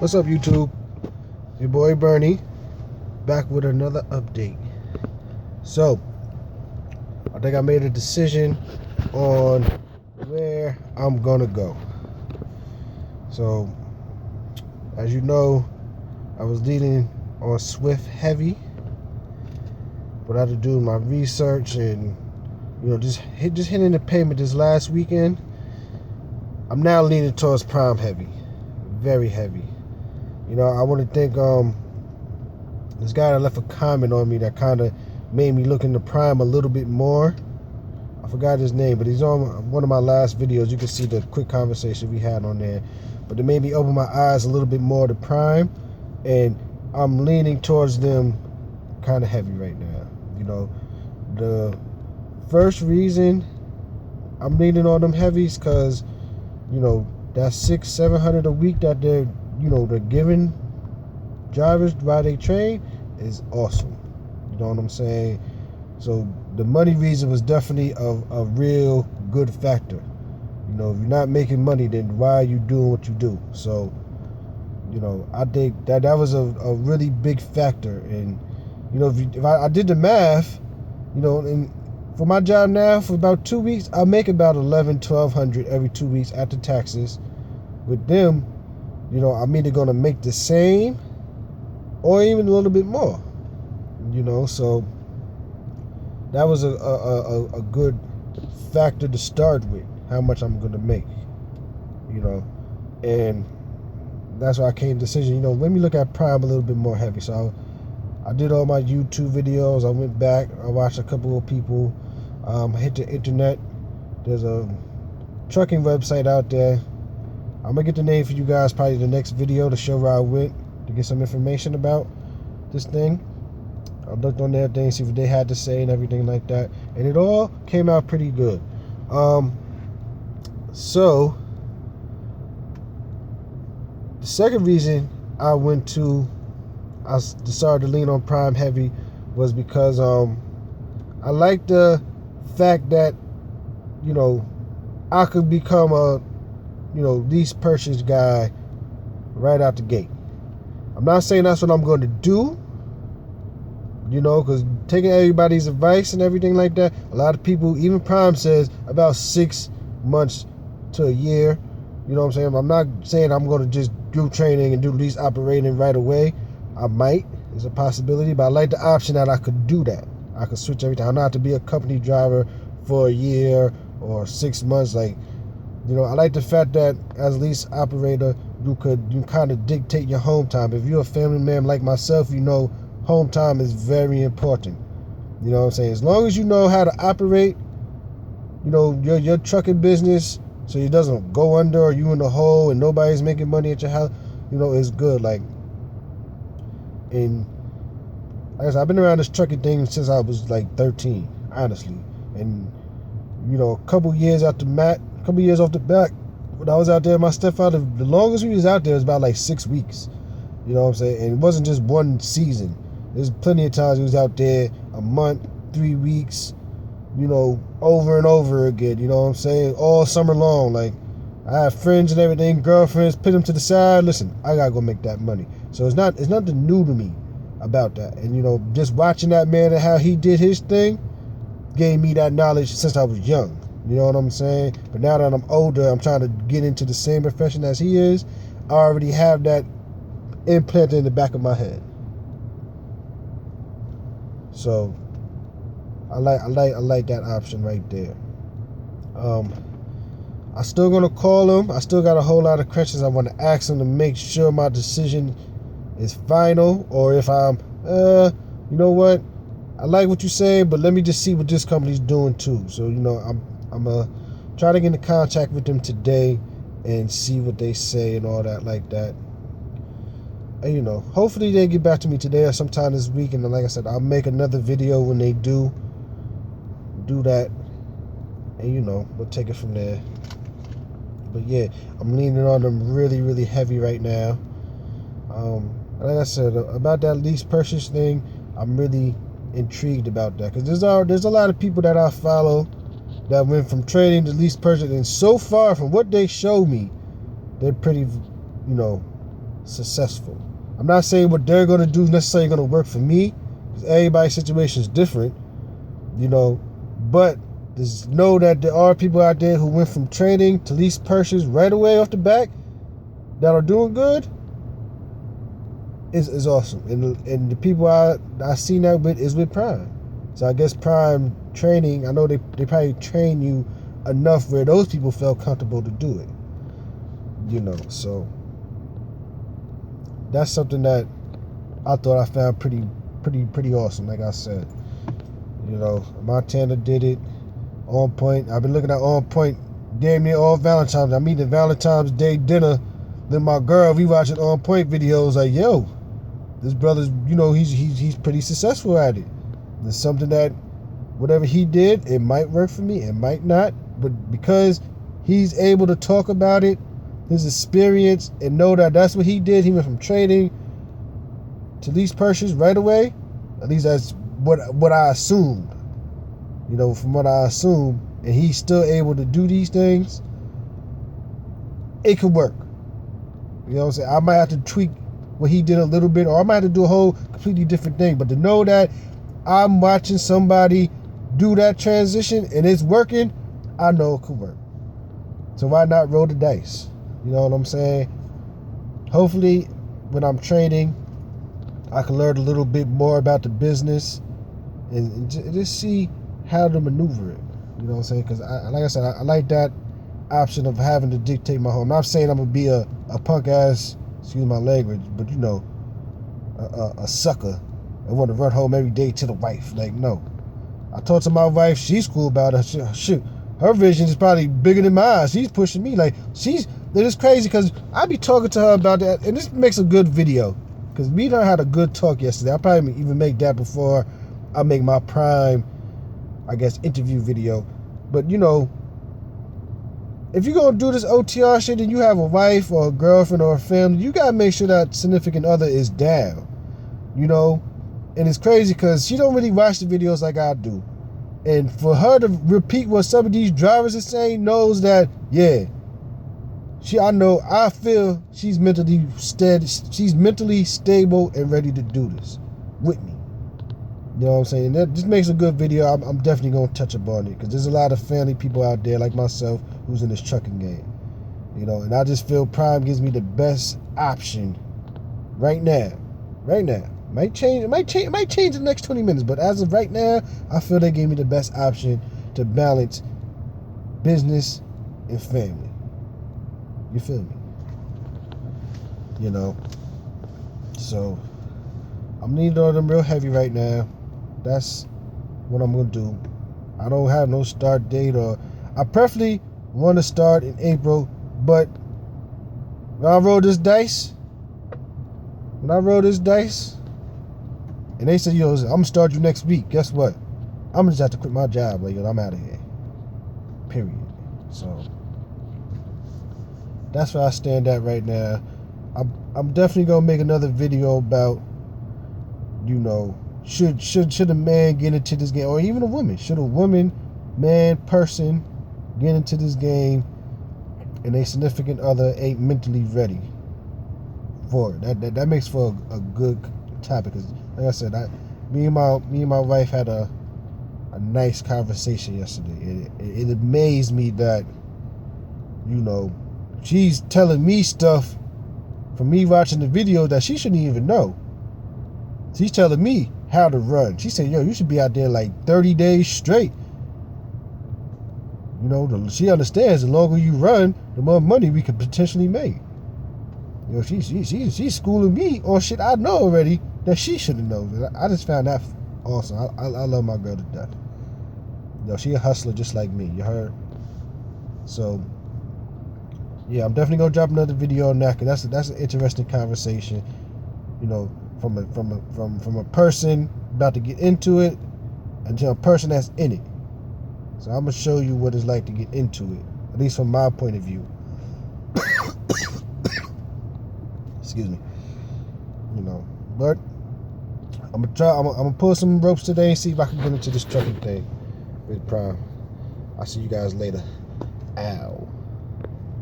What's up, YouTube? Your boy Bernie, back with another update. So, I think I made a decision on where I'm gonna go. So, as you know, I was leaning on Swift heavy, but I had to do my research and just hitting the payment this last weekend. I'm now leaning towards Prime heavy, very heavy. I want to thank this guy that left a comment on me that kind of made me look into Prime a little bit more. I forgot his name, but he's on one of my last videos. You can see the quick conversation we had on there. But it made me open my eyes a little bit more to Prime, and I'm leaning towards them kind of heavy right now. The first reason I'm leaning on them heavies because, that $600-700 a week that they're giving drivers while they train is awesome. You know what I'm saying? So the money reason was definitely a real good factor. If you're not making money, then why are you doing what you do? So, I think that was a really big factor. And, if I did the math, and for my job now, for about 2 weeks, I make about $1,100-1,200 every 2 weeks after taxes. With them, I'm either going to make the same or even a little bit more. So that was a good factor to start with, how much I'm going to make. And that's why I came to the decision, let me look at Prime a little bit more heavy. So I did all my YouTube videos. I went back, I watched a couple of people. I hit the internet. There's a trucking website out there. I'm going to get the name for you guys probably the next video to show where I went to get some information about this thing. I looked on their thing, see what they had to say and everything like that. And it all came out pretty good. So, the second reason I decided to lean on Prime heavy was because I like the fact that, I could become a lease purchase guy right out the gate. I'm not saying that's what I'm going to do, because taking everybody's advice and everything like that, a lot of people, even Prime says about 6 months to a year. You know what I'm saying? I'm not saying I'm going to just do training and do lease operating right away. I might. It's a possibility, but I like the option that I could do that. I could switch everything. I don't have to be a company driver for a year or 6 months. I like the fact that as a lease operator, you kind of dictate your home time. If you're a family man like myself, home time is very important. You know what I'm saying? As long as you know how to operate, your trucking business, so it doesn't go under or you in the hole and nobody's making money at your house, it's good. And like I said, I've been around this trucking thing since I was 13, honestly. And a couple years off the back, when I was out there, my stepfather, the longest we was out there was about 6 weeks. You know what I'm saying? And it wasn't just one season. There's plenty of times he was out there a month, 3 weeks, over and over again. You know what I'm saying? All summer long. I have friends and everything, girlfriends, put them to the side. Listen, I gotta go make that money. So it's nothing new to me about that. And just watching that man and how he did his thing gave me that knowledge since I was young. You know what I'm saying? But now that I'm older, I'm trying to get into the same profession as he is. I already have that implanted in the back of my head. So I like that option right there. I still gonna call him. I still got a whole lot of questions I want to ask him to make sure my decision is final, or if I'm you know what, I like what you're saying, but let me just see what this company's doing too. So I'm gonna try to get in contact with them today and see what they say and all that like that. And hopefully they get back to me today or sometime this week. And then, like I said, I'll make another video when they do that. And we'll take it from there. But yeah, I'm leaning on them really, really heavy right now. Like I said, about that lease purchase thing, I'm really intrigued about that, because there's a lot of people that I follow that went from trading to lease purchase, and so far from what they showed me, they're pretty, successful. I'm not saying what they're going to do is necessarily going to work for me, because everybody's situation is different, but just know that there are people out there who went from trading to lease purchase right away off the back that are doing good. Is awesome. And the people I seen that with is with Prime. So I guess Prime training, I know they probably train you enough where those people felt comfortable to do it. So that's something that I thought I found pretty awesome. Like I said, Montana did it. On Point. I've been looking at On Point damn near all Valentine's. I'm eating Valentine's Day dinner. Then my girl, we watching On Point videos. Like, yo, this brother's, he's pretty successful at it. It's something that whatever he did, it might work for me, it might not. But because he's able to talk about it, his experience, and know that that's what he did. He went from trading to lease purchase right away. At least that's what I assumed. From what I assumed, and he's still able to do these things, it could work. You know what I'm saying? I might have to tweak what he did a little bit, or I might have to do a whole completely different thing. But to know that I'm watching somebody do that transition and it's working, I know it could work. So why not roll the dice? You know what I'm saying? Hopefully, when I'm trading, I can learn a little bit more about the business and just see how to maneuver it. You know what I'm saying? Because like I said, I like that option of having to dictate my home. I'm not saying I'm gonna be a punk ass, excuse my language, but a sucker and want to run home every day to the wife. Like, no. I talked to my wife, she's cool about it. Shoot, her vision is probably bigger than mine. She's pushing me. Like, it's crazy because I be talking to her about that, and this makes a good video. Because me and her had a good talk yesterday. I'll probably even make that before I make my Prime, I guess, interview video. But, if you're going to do this OTR shit and you have a wife or a girlfriend or a family, you got to make sure that significant other is down, And it's crazy because she don't really watch the videos like I do. And for her to repeat what some of these drivers are saying knows that, yeah, I feel she's mentally steady. She's mentally stable and ready to do this with me. You know what I'm saying? That just makes a good video. I'm definitely going to touch upon it because there's a lot of family people out there like myself who's in this trucking game. And I just feel Prime gives me the best option right now. Right now. It might change in the next 20 minutes, but as of right now, I feel they gave me the best option to balance business and family. You feel me? So I'm needing all them real heavy right now. That's what I'm gonna do. I don't have no start date, or I preferably want to start in April, but when I roll this dice, and they said, I'm gonna start you next week, guess what? I'm gonna just have to quit my job. Like, I'm out of here. Period. So that's where I stand at right now. I'm definitely gonna make another video about, should a man get into this game, or even a woman? Should a woman, man, person get into this game and a significant other ain't mentally ready for it? That makes for a good topic. Cause like I said, me and my wife had a nice conversation yesterday. It amazed me that, she's telling me stuff from me watching the video that she shouldn't even know. She's telling me how to run. She said, you should be out there like 30 days straight. She understands the longer you run, the more money we could potentially make. She's schooling me on shit I know already that she shouldn't know. I just found that awesome. I love my girl to death. She a hustler just like me. You heard? So, yeah, I'm definitely gonna drop another video on that because that's an interesting conversation. From a person about to get into it until a person that's in it. So I'm gonna show you what it's like to get into it, at least from my point of view. Excuse me. But I'm gonna pull some ropes today and see if I can get into this trucking thing with Prime. I'll see you guys later. Ow.